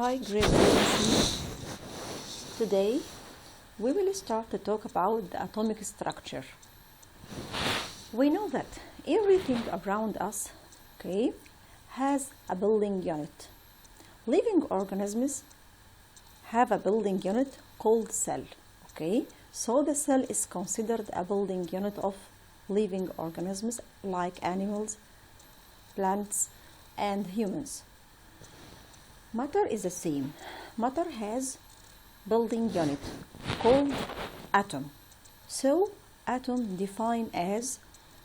Hi, grade 11c. Today we will start to talk about the atomic structure. We know that everything around us, has a building unit. Living organisms have a building unit called cell. So the cell is considered a building unit of living organisms like animals, plants, and humans. Matter is the same. Matter has building unit called atom. So atom defined as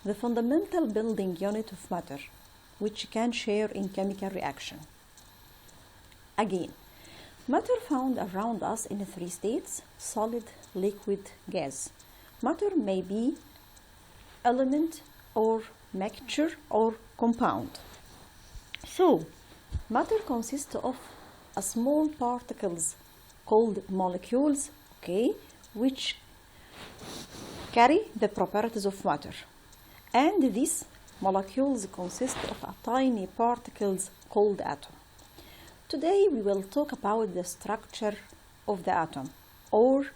the fundamental building unit of matter, which can share in chemical reaction. Again, matter found around us in three states: solid, liquid, gas. Matter may be element or mixture or compound. So matter consists of small particles called molecules, which carry the properties of matter. And these molecules consist of tiny particles called atom. Today we will talk about the structure of the atom or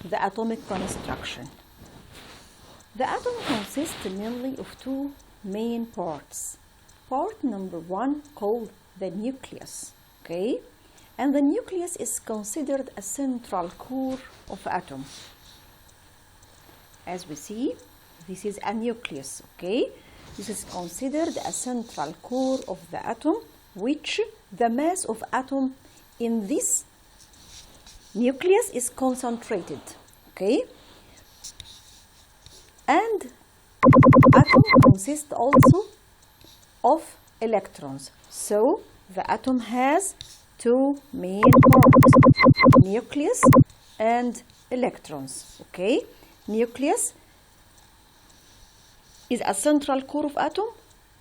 the atomic construction. The atom consists mainly of two main parts. Part number one called the nucleus, and the nucleus is considered a central core of atom. As we see, this is a nucleus, This is considered a central core of the atom, which the mass of atom in this nucleus is concentrated, And atom consists also of electrons. So the atom has two main parts, nucleus and electrons. Nucleus is a central core of atom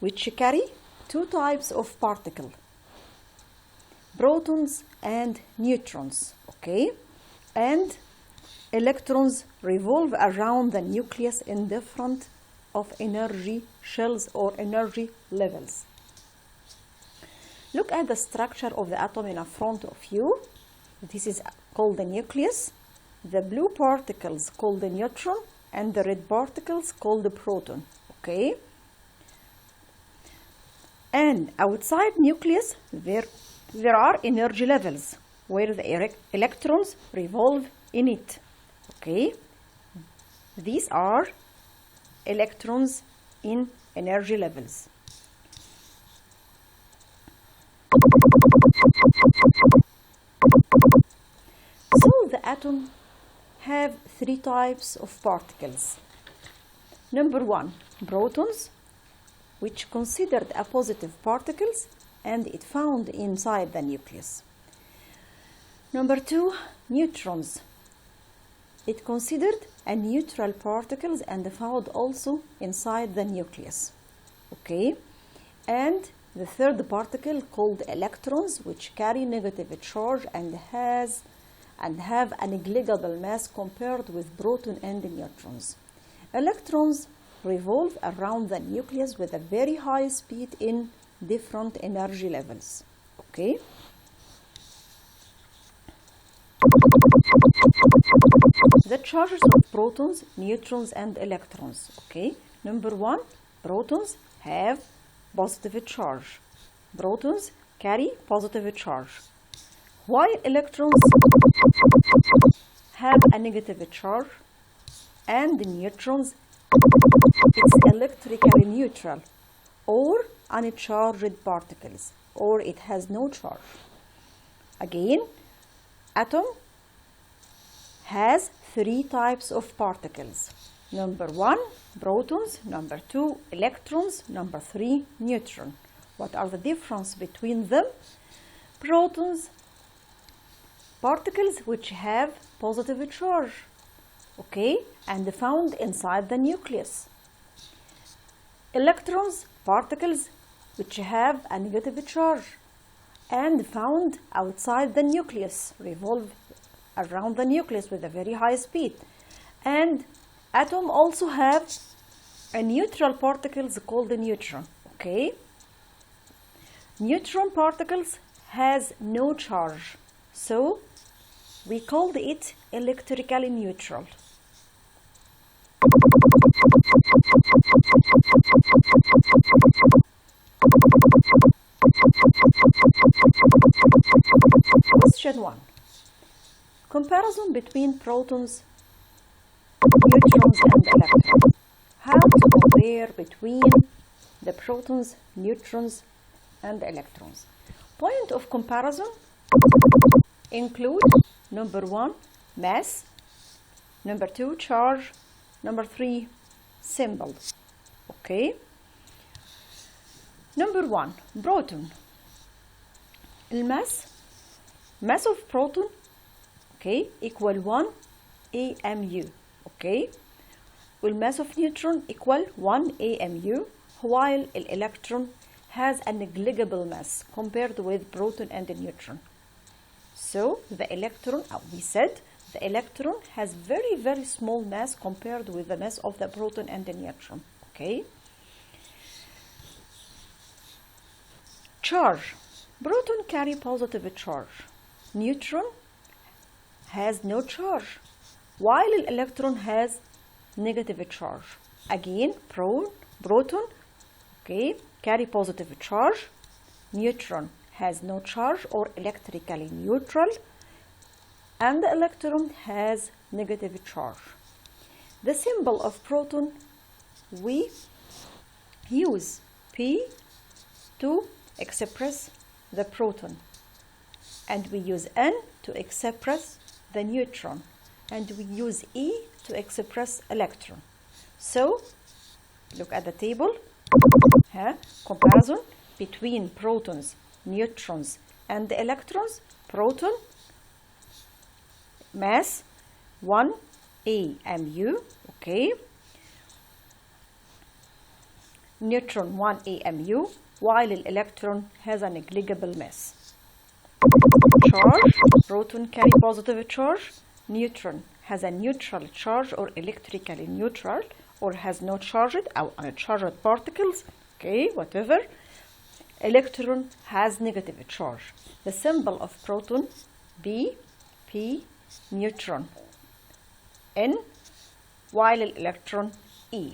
which carry two types of particles, protons and neutrons. And electrons revolve around the nucleus in different of energy shells or energy levels. Look at the structure of the atom in front of you. This is called the nucleus. The blue particles called the neutron and the red particles called the proton. And outside nucleus there are energy levels where the electrons revolve in it. These are electrons in energy levels. So the atom have three types of particles. Number one, protons, which considered a positive particles and it found inside the nucleus. Number two, neutrons. It considered a neutral particles and found also inside the nucleus. And the third particle called electrons, which carry negative charge and have a negligible mass compared with proton and neutrons. Electrons revolve around the nucleus with a very high speed in different energy levels. The charges of protons, neutrons, and electrons. Number one, protons have positive charge. Protons carry positive charge, while electrons have a negative charge, and the neutrons it's electrically neutral or uncharged particles, or it has no charge. Again, atom has three types of particles. Number one, protons. Number two, electrons. Number three, neutron. What are the difference between them? Protons, particles which have positive charge, and found inside the nucleus. Electrons, particles which have a negative charge and found outside the nucleus, revolve around the nucleus with a very high speed. And atom also have a neutral particles called the neutron. Neutron particles has no charge, so we called it electrically neutral. Question 1. Comparison between protons, neutrons and electrons. How to compare between the protons, neutrons and electrons. Point of comparison include number 1, mass, number 2, charge, number 3, symbol. Okay. Number 1, proton. Mass of proton, okay, equal 1 AMU. Okay. Mass of neutron equal 1 AMU, while the electron has a negligible mass compared with proton and the neutron. So the electron, we said, the electron has very, very small mass compared with the mass of the proton and the neutron. Okay. Charge. Proton carry positive charge. Neutron has no charge, while the electron has negative charge. Again, proton, okay, carry positive charge. Neutron has no charge or electrically neutral, and the electron has negative charge. The symbol of proton, we use P to express the proton, and we use N to express the neutron, and we use E to express electron. So look at the table. Comparison between protons, neutrons and the electrons. Proton, mass 1 AMU, okay. Neutron 1 AMU, while the electron has a negligible mass. Charge. Proton carry positive charge. Neutron has a neutral charge or electrically neutral, or has no charged or uncharged particles, okay, whatever. Electron has negative charge. The symbol of proton, B, P, neutron, N, while the electron, E.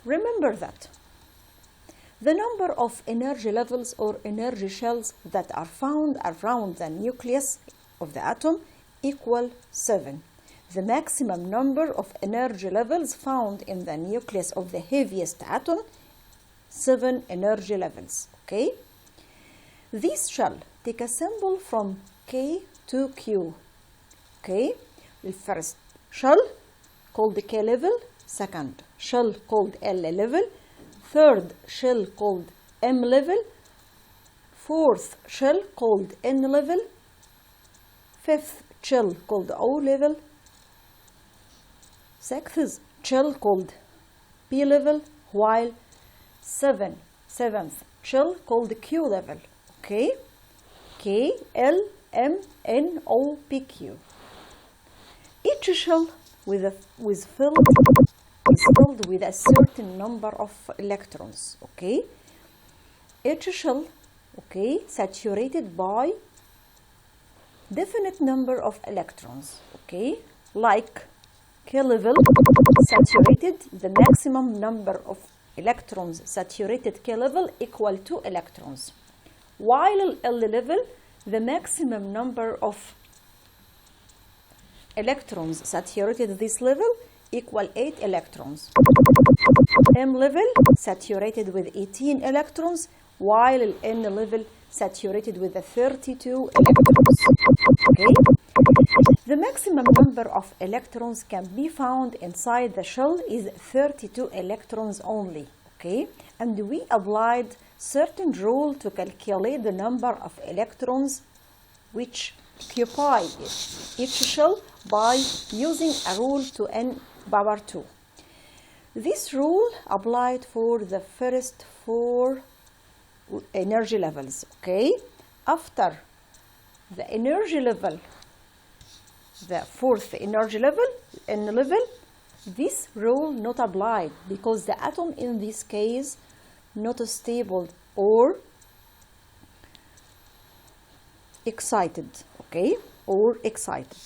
Remember that the number of energy levels or energy shells that are found around the nucleus of the atom equal 7. The maximum number of energy levels found in the nucleus of the heaviest atom, 7 energy levels. Okay? This shell take a symbol from K to Q. Okay? The first shell called the K level, second shell called L level, third shell called M level, fourth shell called N level, fifth shell called O level, sixth shell called P level, while seventh shell called Q level. Okay? K, L, M, N, O, P, Q. Each shell is filled with a certain number of electrons. Okay? Each shell, okay, saturated by definite number of electrons. Okay? Like K level saturated, the maximum number of electrons saturated K level equal to electrons, while L level, the maximum number of electrons saturated this level equal 8 electrons. M level saturated with 18 electrons, while N level saturated with 32 electrons. Okay? The maximum number of electrons can be found inside the shell is 32 electrons only. Okay? And we applied certain rule to calculate the number of electrons which occupy each shell by using a rule to n power 2. This rule applied for the first 4 energy levels. Okay? After the energy level, the fourth energy level, N level, This rule not applied because the atom in this case not stable or excited, okay, or excited.